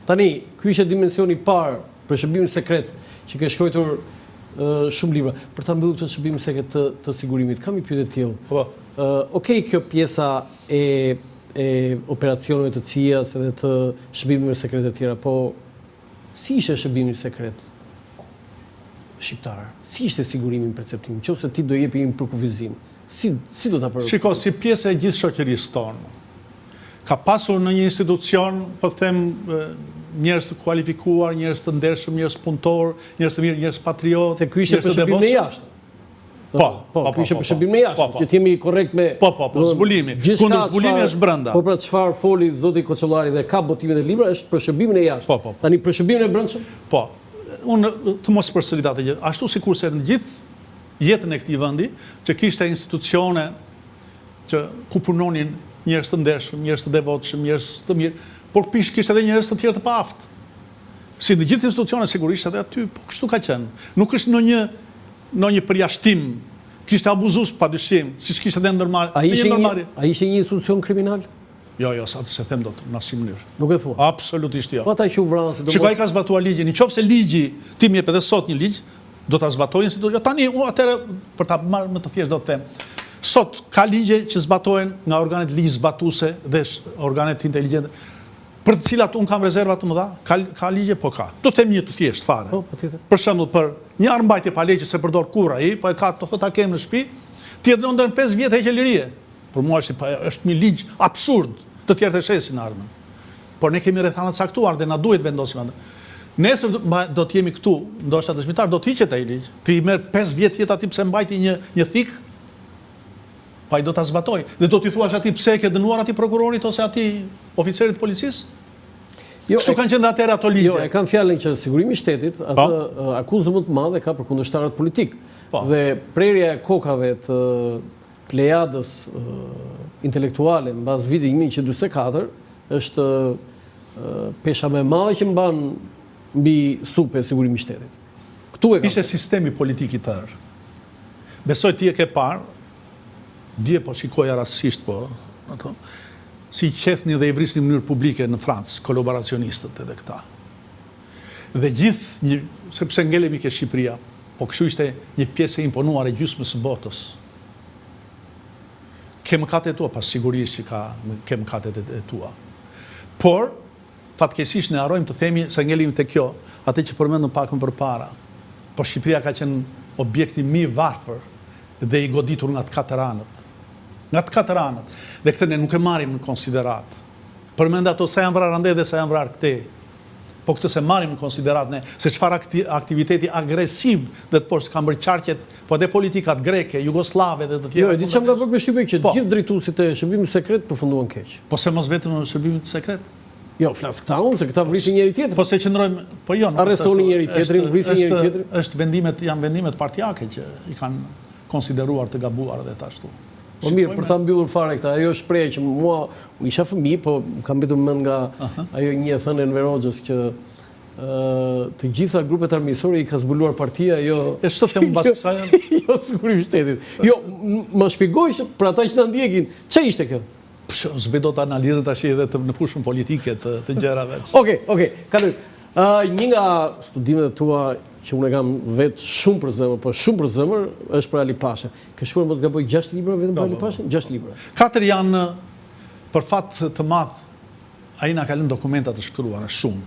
Tani, ky ishte dimensioni i parë për shërbimin sekret që ke shkruar shumë libra. Për ta mbyllur këtë shërbim sekret të sigurimit, kam një pyetje të tillë. Okej, kjo pjesa e operacioneve të CIA-s edhe të shërbimeve sekrete të tjera, po si ishte shërbimi sekret shqiptar? Si ishte sigurimi në perceptim? Nëse ti do jepi një përkufizim, si do ta përkufizoj? Shiko, si pjesë e gjithë shoqërisë tonë. Ka pasur në një institucion, po them, njerëz të kualifikuar, njerëz të ndershëm, njerëz punëtor, njerëz të mirë, njerëz patriotë. Se ky ishte për shërbimin e jashtë. Ky ishte për shërbimin e jashtë, që t'jemi korrekt me... Po, zbulimi. Kundër zbulimi është brenda. Po pra çfarë foli zoti Koçollari dhe ka botimet e libra është për shërbimin e jashtë. Tani për shërbimin e brendshëm? Po. Unë të mos përsërit atë gjë. Ashtu sikurse në gjithë jetën e këtij vendi, që kishte institucione ku punonin njerëz të ndershëm, njerëz të devotshëm, njerëz të mirë, por kishte edhe njerëz të tjerë të paaftë. Si në gjithë institucionet sigurisht edhe aty, po kështu ka qenë. Nuk është në një përjashtim, kishte abuzues padyshim, siç kishte edhe ndërmarrje. Ai ishte një institucion kriminal? Jo, sa të se them dot në asnjë mënyrë. Nuk e thua? Absolutisht jo. Po ata që u vranë, Shikoj, ka zbatuar ligjin. Nëse ligji ti më jep edhe sot një ligj, do ta zbatojë institucioni. Tani atëherë për ta marrë më të thjesht do të them. Sot ka ligje që zbatohen nga organet ligjzbatuese dhe organet inteligjente, për të cilat unë kam rezerva të mëdha. Ka ligje, po ka. Do të them një të thjesht fare. Për shembull, për një armbajtje pa leje se përdor kurrë ai, po e ka të thotë ta kem në shtëpi, ti e ndër 5 vjet heqë lirie. Për mua është një ligj absurd, të tjerë të shesin armën. Por ne kemi rrethana të caktuar dhe na duhet vendosim atë. Nesër do të jemi këtu, ndoshta dëshmitar, do të hiqet ai ligj. Ti merr 5 vjet jetë aty pse mbajti një thik, pa i do ta zbatoj. Dhe do t'i thuash atij pse e ke dënuar atij prokurorit ose atij oficerit të policisë? Kështu kanë qenë atëherë ato ligje. Jo, e kam fjalën që sigurimi i shtetit atë akuzë më të madhe ka për kundërshtarët politik. Dhe prerja e kokave të plejadës intelektuale mbas vitit 1944 është pesha më e madhe që mban mbi supe sigurimi i shtetit. Ktu e ka. Ishte sistemi politik i tërë. Besoj ti e ke parë, dje po shikoja rastësisht ato, si qethni dhe i vrisni në mënyrë publike në Francë, kolaboracionistët edhe këta. Dhe gjithë, sepse ngelemi ke Shqipëria, po kështu ishte një pjesë e imponuar e gjysmës së botës. Ke mëkatet e tua, pas sigurisht që ke mëkatet e tua. Por, fatkeqësisht ne harrojmë të themi se ngelemi te kjo, atë që përmendëm pak më përpara. Po Shqipëria ka qenë objekti më i varfër dhe i goditur nga të katër anët. Nga të katër anët. Dhe këtë ne nuk e marrim në konsiderat. Përmend ato sa janë vrarë ande dhe sa janë vrarë këtej. Po këtë se marrim në konsiderat ne, se çfarë aktiviteti agresiv dhe të poshtë kanë bërë qarqet, po edhe politikat greke, jugoslave dhe të tjera. Jo, di çam ka bërë përshtypje që gjithë drejtuesit e shërbimit sekret përfunduan keq. Po se mos vetëm në shërbimin sekret. Jo, flas këta unë, se këta vrisin njëri tjetrin. Po se qëndrojmë, po jo, arrestoni njëri tjetrin, vrisin njëri tjetrin. Janë vendimet partijake që i kanë konsideruar të gabuar dhe të ashtu. Po mirë, për ta mbyllur fare këta, ajo shprehje që mua unë isha fëmijë, po kam mbetur mend nga ajo një e thënë Enver Hoxhës që të gjitha grupet armiqësore i ka zbuluar partia, jo. E ç'të them mbas kësaj? Jo sigurimi i shtetit. Jo, më shpjegoj për ata që na ndjekin, ç'është ishte kjo? S'bëj dot analizën tash edhe në fushën politike të gjërave. Okej, kaloj. Një nga studimet e tua që unë e kam vetë shumë për zemër, po shumë për zemër, është për Ali Pasha. Ke shkruar mos gaboj 6 libra vetëm për Ali Pasha? 6 libra. 4 janë për fat të madh, ai na ka lënë dokumenta të shkruara shumë.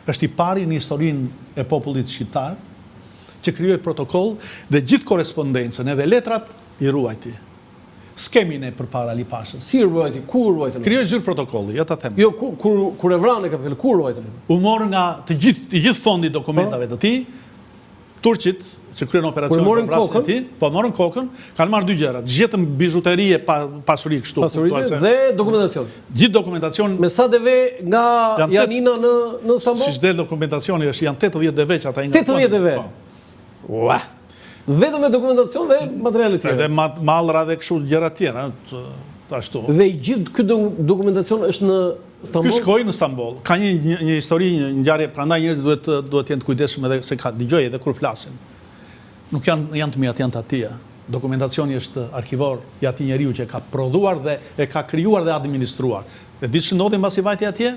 Është i pari në historinë e popullit shqiptar që krijoi protokoll dhe gjithë korrespondencën edhe letrat i ruajti. Skemi ne përpara Ali Pashës. Si ruajti? Ku ruajti? Krijoi zyrë protokolli, ja ta them. Jo, kur e vranë ka fjalë, ku ruajti? U morën nga të gjithë fondi dokumentave të tij. Turqit që kryen operacionin për vrasjen e tij, po morën kokën, kanë marrë 2 gjëra. Gjetën bijuteri e pasuri kështu, pasurinë dhe dokumentacion. Gjithë dokumentacion me sa deve nga Janina në Istanbul. Siç del dokumentacioni është janë 80 deve që ata i 80 deve. Ua. Vetëm me dokumentacion dhe materiale tjera. Edhe mallra dhe kështu gjëra tjera, ashtu. Dhe gjithë ky dokumentacion është në Istanbul. Ky shkoi në Istanbul. Ka një histori, një ngjarje, prandaj njerëzit duhet të jenë të kujdesshëm edhe se ka dëgjoj edhe kur flasin. Nuk janë të mijat, janë të atia. Dokumentacioni është arkivor i atij njeriu që ka prodhuar dhe e ka krijuar dhe administruar. Dhe ditë që ndodhi mbasi vajti atje,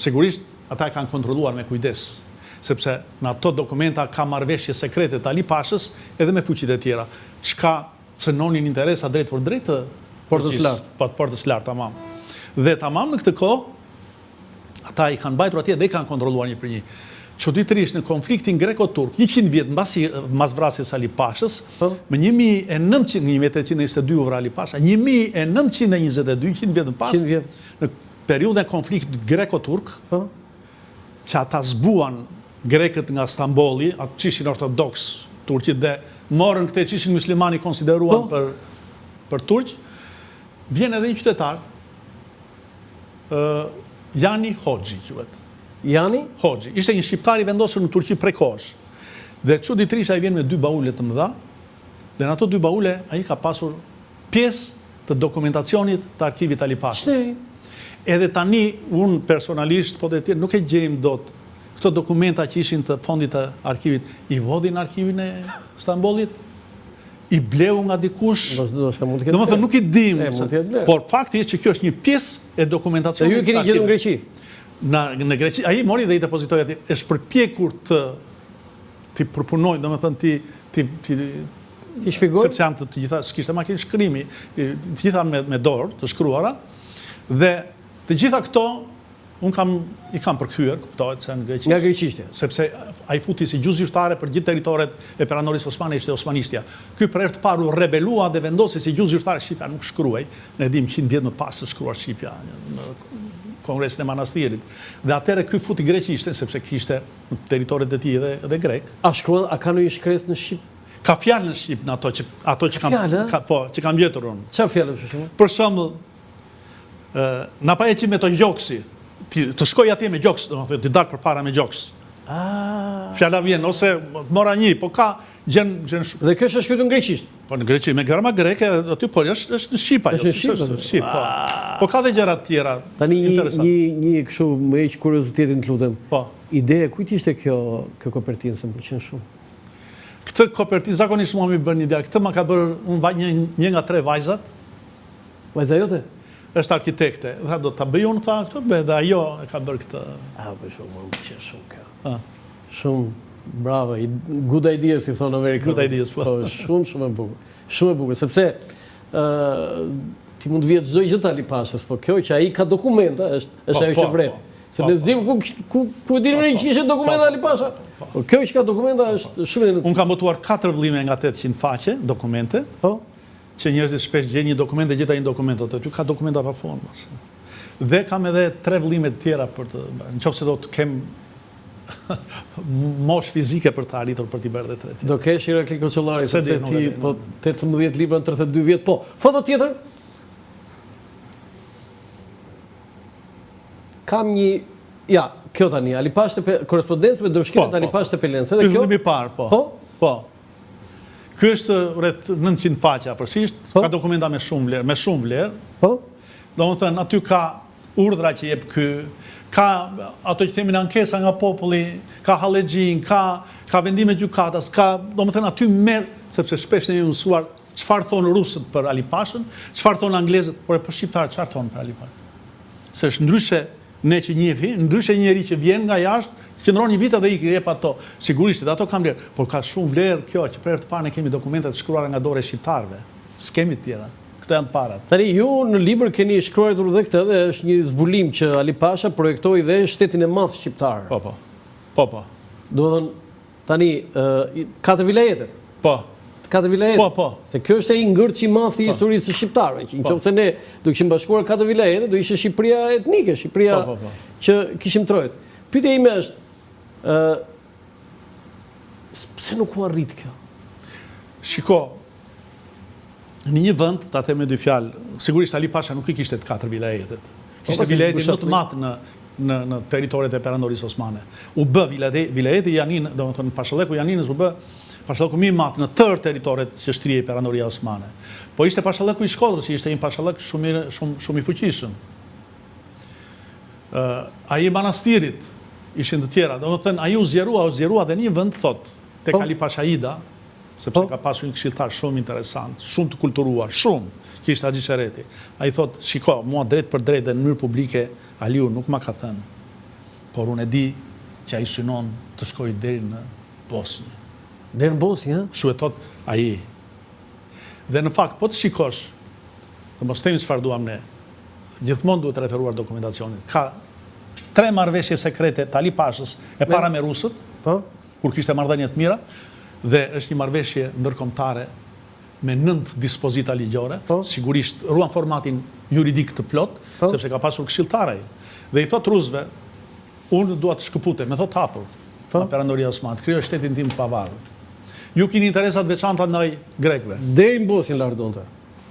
sigurisht ata e kanë kontrolluar me kujdes, sepse në ato dokumenta ka marrëveshje sekrete të Ali Pashës edhe me fuqitë e tjera, çka cënonin interesa drejt për drejt të Portës lartë. Po, portës lartë, tamam. Dhe tamam në këtë kohë, ata i kanë bajtur atje dhe i kanë kontrolluar një për një. Çuditërisht në konfliktin greko-turk, 100 vjet mbas vrasjes Ali Pashës, më 1822 u vra Ali Pasha, 1922, 100 vjet më pas, në periudhën e konfliktit greko-turk, që ata zbuan grekët nga Stambolli, atë që ishin ortodoks turqit dhe morën këte që ishin muslimani konsideruan për turq, vjen edhe një qytetar, Jani Hoxhi, quhet. Jani? Hoxhi. Ishte një shqiptar i vendosur në Turqi prej kohësh. Dhe çuditërisht ai vjen me 2 baule të mëdha, dhe në ato 2 baule ai ka pasur pjesë të dokumentacionit të arkivit Ali Pashës. Edhe tani, unë personalisht, po dhe tjerë, nuk e gjejmë dot këto dokumenta që ishin të fondit të arkivit, i vodhin arkivin e Stambollit, i bleu nga dikush, do më thënë nuk i dim, por fakti është që kjo është një pjesë e dokumentacionit. Se ju e keni gjetur në Greqi? Në Greqi, ai mori dhe i depozitoi atje, është përpjekur të përpunojnë, do më thënë ti shpjegoj? Sepse janë të gjitha, s'kishte makinë shkrimi, të gjitha me dorë, të shkruara, dhe të gjitha këto, unë i kam përkthyer, kuptohet se në Greqisht. Nga greqishtja. Sepse ai futi si gjuzë zyrtare për gjithë territoret e Peranorisë Osmane ishte Osmanishtja. Ky për herë të parë u rebelua dhe vendosi si gjuzë zyrtare Shqipja nuk shkruaj, ne dim 100 vjet më pas të shkruar Shqipja në Kongresin e Manastirit. Dhe atëherë ky futi greqishten sepse kishte në territoret e tij edhe grek. A shkruan, a ka ndonjë shkresë në shqip? Ka fjalë në shqip në ato që kam gjetur unë. Çfarë fjalë për shembull? Për shembull, na pa eci me to gjoksi, të shkoj atje me gjoks, domethënë të dal përpara me gjoks. Fjala vjen ose mora një, po ka gjën Dhe kjo është shkruar në greqisht. Po në Greqi me grama greke aty po është në shqip ajo, është në shqip, po. Po ka dhe gjëra të tjera. Tani një kështu më heq kuriozitetin, të lutem. Po. Ideja kujt ishte kjo kopertinë, se më pëlqen shumë. Këtë kopertinë zakonisht mua më bën një ide. Këtë ma ka bërë unë një nga 3 vajzat. Vajza jote? Është arkitekte. Tha do ta bëj unë këtë, dhe ajo e ka bërë këtë. Po shumë, më pëlqen shumë kjo. Shumë bravo, good ideas, si thonë Amerikë. Good ideas, po. Shumë e bukur. Shumë e bukur, sepse ti mund të vjetë çdo gjë të Ali Pashës, po kjo që ai ka dokumenta është ajo që vret. Se ne s'dim ku dimë ne që ishte dokumenta Ali Pasha. Po kjo që ka dokumenta është shumë e rëndësishme. Unë kam botuar 4 vëllime nga 800 faqe dokumente. Po. Që njerëzit shpesh gjejnë një dokument dhe gjeta një dokument, aty ka dokumenta pa fond. Dhe kam edhe 3 vëllime të tjera për të, nëse do të kem mosh fizike për të arritur për t'i bërë dhe 3 tjera. Do kesh Irakli Koçollari, sepse ti po 18 libra në 32 vjet. Po, foto tjetër? Kam një, ja, kjo tani, Ali Pashë korrespondencë me dorëshkrimet Ali Pashë Tepelense. Ky është vëllimi i parë, po. Po. Ky është rreth 900 faqe afërsisht, ka dokumenta me shumë vlerë. Po. Domethënë aty ka urdhra që jep ky, ka ato që themin ankesa nga populli, ka hallexhin, ka vendime gjykatas, domethënë aty merr, sepse shpesh ne jemi mësuar çfarë thon rusët për Ali Pashën, çfarë thon anglezët, por për shqiptarët çfarë thon për Ali Pashën. Se është ndryshe ne që njehi, ndryshe njëri që vjen nga jashtë, qëndron një vit edhe i jep ato. Sigurisht ato kanë vlerë, por ka shumë vlerë kjo që për herë të parë ne kemi dokumentet të shkruara nga dorë e shqiptarëve. S'kemi të tjera. Këto janë parat. Tani ju në libër keni shkruar edhe këtë dhe është një zbulim që Ali Pasha projektoi dhe shtetin e madh shqiptar. Po. Domethënë tani 4 vilajetet. Po. 4 vilajetet. Po. Se kjo është ai ngërç i madh i historisë së shqiptarëve, që nëse ne do kishim bashkuar 4 vilajete, do ishte Shqipëria etnike, Shqipëria që kishim trojt. Pyetja ime është pse nuk u arrit kjo? Shiko, në një vend, ta them me 2 fjalë, sigurisht Ali Pasha nuk i kishte të 4 vilajetet. Kishte vilajetin më të madh në territoret e Perandorisë Osmane. U bë vilajeti Janin, domethënë Pashalleku Janinës u bë Pashalleku më i madh në tërë territoret qështërie e Perandoria Osmane. Po ishte Pashalleku i Shkodrës, ishte një pashallek shumë i fuqishëm. Ai i Manastirit ishin të tjera. Domethënë ai u zgjerua dhe një vend thot tek Ali Pashaida, sepse ka pasur një këshilltar shumë interesant, shumë të kulturuar, që ishte Haxhi Shereti. Ai thot, shiko, mua drejt për drejt dhe në mënyrë publike Aliu nuk ma ka thënë. por unë e di që ai synon të shkojë deri në Bosnjë. Deri në Bosnjë, ha? Kështu e thot ai. Dhe në fakt, po të shikosh, të mos themi çfarë duam ne, gjithmonë duhet të referuar dokumentacionin. Ka 3 marrëveshje sekrete të Ali Pashës e para me rusët, Po? kur kishte marrëdhënie të mira, dhe është një marrëveshje ndërkombëtare me 9 dispozita ligjore, Po. sigurisht ruan formatin juridik të plot, Po. sepse ka pasur këshilltar ai. Dhe i thot rusëve, unë dua të shkëputem, me thot hapur, Po. nga Perandoria Osmane, krijoj shtetin tim të pavarur. Ju keni interesat veçanta ndaj grekëve. Deri në Bosnjë lardonte.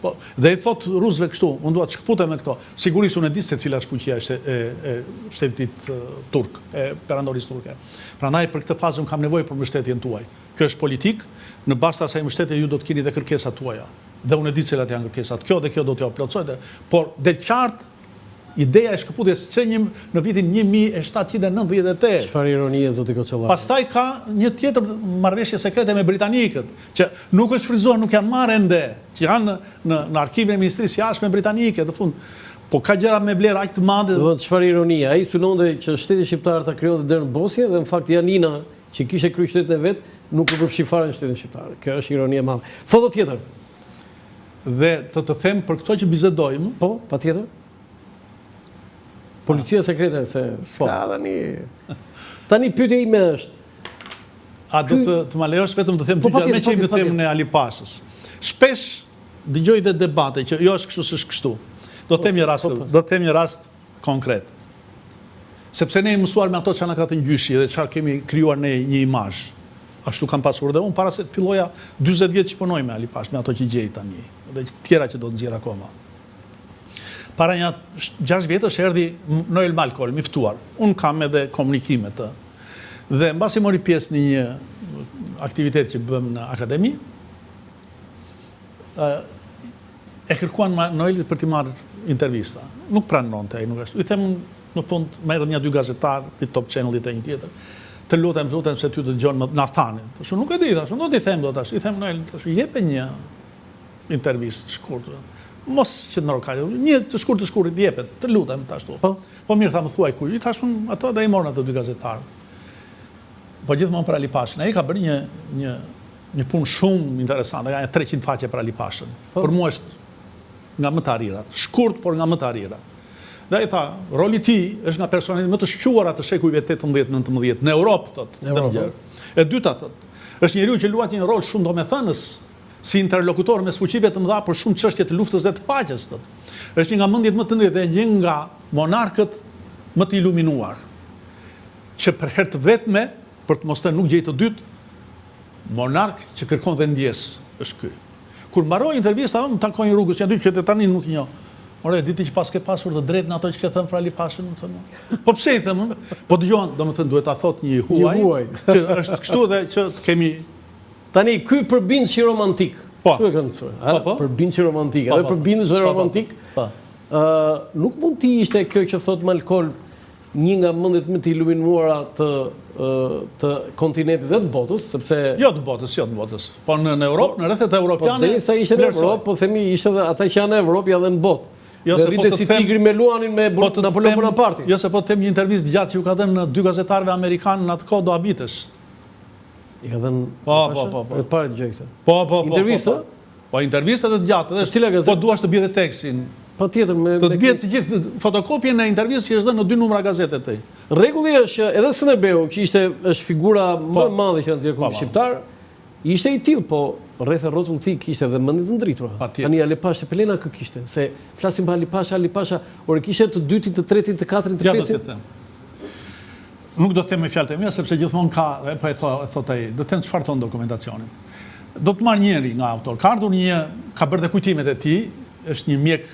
Po, dhe i thot rusëve kështu, unë dua të shkëputem me këto. Sigurisht unë e di se cila është fuqia e shtetit turk, e perandorisë turke. Prandaj për këtë fazë unë kam nevojë për mbështetjen tuaj. Kjo është politik, në bazë të asaj mbështetje ju do të keni dhe kërkesat tuaja. Dhe unë e di cilat janë kërkesat. Kjo dhe kjo do t'ja plotësoj, por dhe qartë ideja e shkëputjes që në vitin 1798. Çfarë ironie zoti Koçollak. Pastaj ka një tjetër marrëveshje sekrete me britanikët, që nuk është frizuar, nuk janë marrë ende, që janë në arkivin e Ministrisë së Jashtme britanike, në fund. Po ka gjëra me vlerë aq të madhe. Do të çfarë ironie. Ai synonte që shteti shqiptar ta krijonte deri në Bosnjë dhe në fakt Janina, që kishte kryer shtetin e vet, nuk u përfshi fare në shtetin shqiptar. Kjo është ironi e madhe. Foto tjetër. Dhe të them për këto që bisedojmë, Po, patjetër. Policia sekrete se s'ka tani. Tani pyetja ime është, a do të më lejosh vetëm të them Po, dy gjëra me që patjetër, i temën e Ali Pashës. Shpesh dëgjoj dhe debate që jo është kështu s'është kështu. Do të them një rast konkret. Sepse ne jemi mësuar me ato që na ka të ngjyshi dhe çfarë kemi krijuar ne një imazh. Ashtu kam pasur dhe unë para se të filloja 40 vjet që punoj me Ali Pash, me ato që gjej tani dhe tjera që do të nxjerr akoma. Para një 6 vjetësh erdhi Noel Malkol, mi ftuar. Unë kam edhe komunikime të. Dhe mbasi mori pjesë në një aktivitet që bëm në akademi, e kërkuan Noelit për t'i marrë intervista. Nuk pranonte ai, nuk ashtu. I them në fund më erdhën 2 gazetar, i Top Channelit e një tjetër. Të lutem se ty të dëgjon na thanin. Tashu nuk e di, tashu do t'i them do tash. I them Noel, tashu jepe një intervistë shkurtër. Mos që të ndroka, një të shkurtë jepet, të lutem ashtu. Po mirë, tha më thuaj ku. I thashun ato dhe i morën ato 2 gazetarë. Po gjithmonë për Ali Pashën. Ai ka bërë një punë shumë interesante, ka 300 faqe për Ali Pashën. Për mua është nga më të arirat, shkurt por nga më të arirat. Dhe ai tha, roli i tij është nga personat më të shquara të shekujve 18-19 në Europë, thotë. E dyta thotë, është njeriu që luat një rol shumë domethënës si interlokutor mes fuqive të mëdha për shumë çështje të luftës dhe të paqes, thotë. Është një nga mendjet më të ndryshme dhe një nga monarkët më të iluminuar, që për herë të vetme, për të mos thënë nuk gjej të dytë, monark që kërkon dhe ndjes është ky. Kur mbaroi intervista, më takoi në rrugës, janë dy që tani nuk i njoh. Ore, diti që pas ke pasur të drejtë në ato që ke thënë për Ali Pashën, më thënë. Po pse i them? Po dëgjon, domethënë duhet ta thotë një huaj, që është kështu dhe që të kemi. Tani ky përbindje romantik. Po. Çu e kanë thënë? Përbindje romantik, edhe përbindje romantik. Po. Nuk mund të ishte kjo që thot Malkol një nga mendjet më të iluminuara të kontinentit dhe të botës, sepse Jo të botës. Po në Europë, në rrethet europiane. Po derisa ishte në Europë, po themi ishte edhe ata që janë në Europë edhe në botë. Jo se po si tigri me luanin me Napoleon Bonaparte. Jo se po të them një intervistë gjatë që ju ka dhënë 2 gazetarëve amerikanë në atë kohë do habitesh. I ka dhënë. Po. Edhe para të gjë këtë. Po. Intervista? Po intervistat e gjatë, edhe po duash të bie tekstin. Patjetër me të bie të gjithë fotokopjen e intervistës që është dhënë në 2 numra gazete të tij. Rregulli është që edhe Skënderbeu, që është figura më e madhe që në kombë shqiptar, ishte i tillë, po rreth rrotull ti kishte dhe mendje të ndritura. Tani Ali Pasha Pelena kë kishte, se flasim për Ali Pasha, ore kishte të dytin, të tretin, të katrin, të pestin. Nuk do të them me fjalët e mia sepse gjithmonë ka, po e thot ai, do të them çfarë thon dokumentacionin. Do të marr njëri nga autor. Ka ardhur ka bërë dhe kujtimet e tij, është një mjek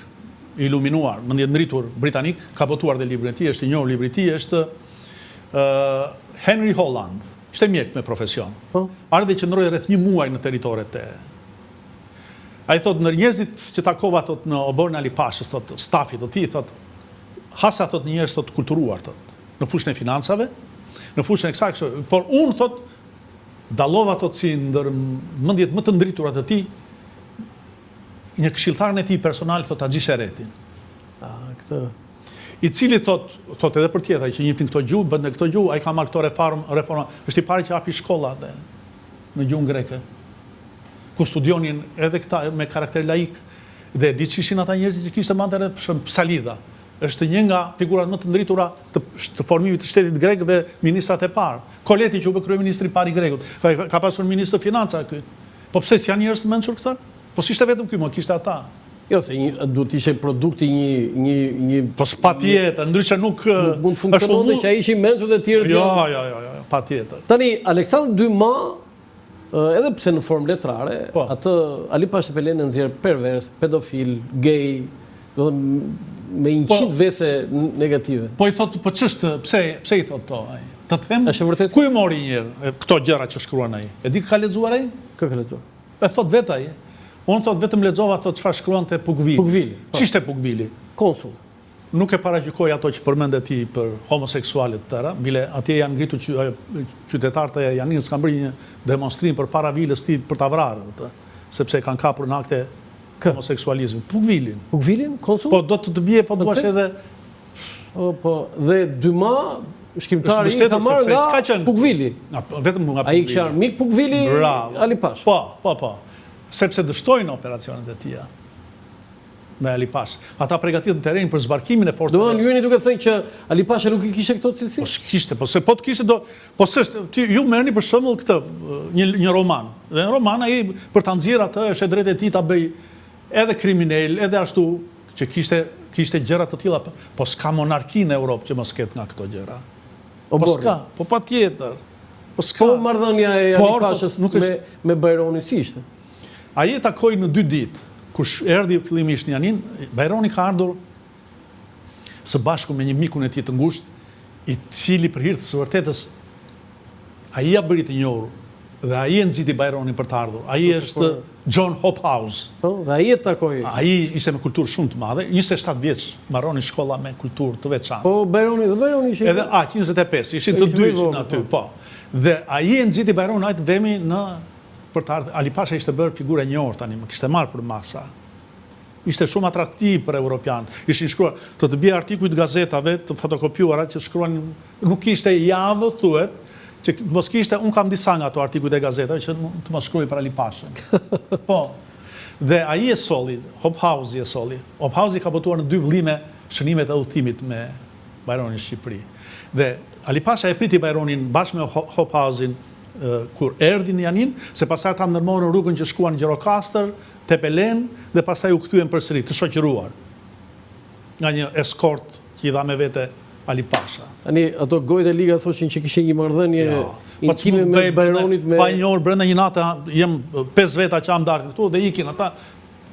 iluminuar, mendje ndritur britanik, ka botuar dhe librin e tij, është i njohur libri i tij, është Henry Holland. Ishte mjek me profesion. Ardhi qëndroi rreth 1 muaj në territoret e. Ai thot ndër njerëzit që takova thot në oborrin Ali Pashës, thot stafit të tij, thot hasa thot njerëz thot kulturuar thot, në fushën e financave, në fushën e kësaj, por unë thot dallova thot si ndër mendjet më të ndritura të tij një këshilltarin e tij personal thot Haxhi Sheretin. Këtë. i cili thot edhe për tjetër, që njëftin këto gjuhë, bën në këto gjuhë, ai ka marrë këto reforma, është i pari që hapi shkolla në gjuhën greke, ku studionin edhe këta me karakter laik, dhe di që ishin ata njerëzit që kishte mandar edhe Psalida. Është një nga figurat më të ndritura të formimit të shtetit grek dhe ministrat e parë. Koleti që u bë kryeministri i parë i Grekut, ka pasur ministër financa ky. Po pse s'janë njerëz të mençur këta? Po s'ishte vetëm ky, mo kishte ata. Jo, se duhet ishte produkti një... Po s'patjetër, ndryshe nuk... Mund të funksiononte që ai ishin mençur dhe tjerë. Jo, patjetër. Tani, Aleksandr Dyma, edhe pse në formë letrare, atë Ali Pasha Peleni nxjerr pervers, pedofil, gay, me 100 vese negative. Po i thot, po ç'është, pse i thot to ai? Të them, është vërtet? Ku i mori një këto gjëra që shkruan ai? E di ka lexuar ai? Kë ka lexuar? E thot vet ai. Unë thot vetëm lexova ato çfarë shkruante Pukvili. Pukvili. Ç'ishte Pukvili? Konsull. Nuk e paragjykoj ato që përmendet ti për homoseksualit të tëra, bile atje janë ngritur qytetarët e Janinës kanë bërë një demonstrim për para vilës ti për ta vrarë, sepse kanë kapur në akte homoseksualizmi. Pukvilin. Pukvilin? Konsull? Po do të bie, po duash edhe... Po, dhe Dyma, shkrimtari ka marrë nga Pukvili. Vetëm nga Pukvili. Ai kishte armik Pukvili, Ali Pasha. Po. Sepse dështojnë operacionet e tia me Ali Pasha. Ata përgatitën terrenin për zbarkimin e forcave. Do të jeni duke thënë që Ali Pasha nuk i kishte këto cilësi? Po s'kishte, po se po të kishte do, po s'është, ju merrni për shembull këtë një roman. Dhe në roman ai për ta nxjerrë atë është e drejtë e tij ta bëj edhe kriminal, edhe ashtu që kishte gjëra të tilla, po s'ka monarki në Europë që mos ketë nga këto gjëra. Po s'ka, po patjetër. Po s'ka. Po marrëdhënia e Ali Pashës me Bajronin si ishte? Ai e takoi në 2 ditë. Kush erdhi fillimisht në Janin, Bajroni ka ardhur së bashku me një mikun e tij të ngushtë, i cili për hir të së vërtetës ai ja bëri të njohur dhe ai e nxiti Bajronin për të ardhur. Ai është John Hophouse. Po, dhe ai e takoi. Ai ishte me kulturë shumë të madhe, 27 vjeç, mbarroni shkolla me kulturë të veçantë. Po Bajroni ishte. Edhe 25, ishin të dy ishin aty, po. Dhe ai e nxiti Bajronin ai të vemi në për të ardhur. Ali Pasha ishte bërë figurë e njohur tani, më kishte marrë për masa. Ishte shumë atraktiv për europianët. Ishin shkruar, të bie artikuj të gazetave të fotokopjuara që shkruan, nuk kishte javë thuhet, që mos kishte, unë kam disa nga ato artikujt e gazetave që të mos shkruaj për Ali Pashën. Po. Dhe ai e solli, Hophouse e solli. Hophouse ka botuar në 2 vëllime shënimet e udhëtimit me Bajronin në Shqipëri. Dhe Ali Pasha e priti Bajronin bashkë me Hophausin kur erdhi në Janin, se pastaj ata ndërmorën rrugën që shkuan Gjirokastër, Tepelen dhe pastaj u kthyen përsëri të shoqëruar nga një eskort që i dha me vete Ali Pasha. Tani ato gojët e liga thoshin që kishin një marrëdhënie intime me Bajronit me pa njohur brenda një nate jem 5 veta që am darkë këtu dhe ikin ata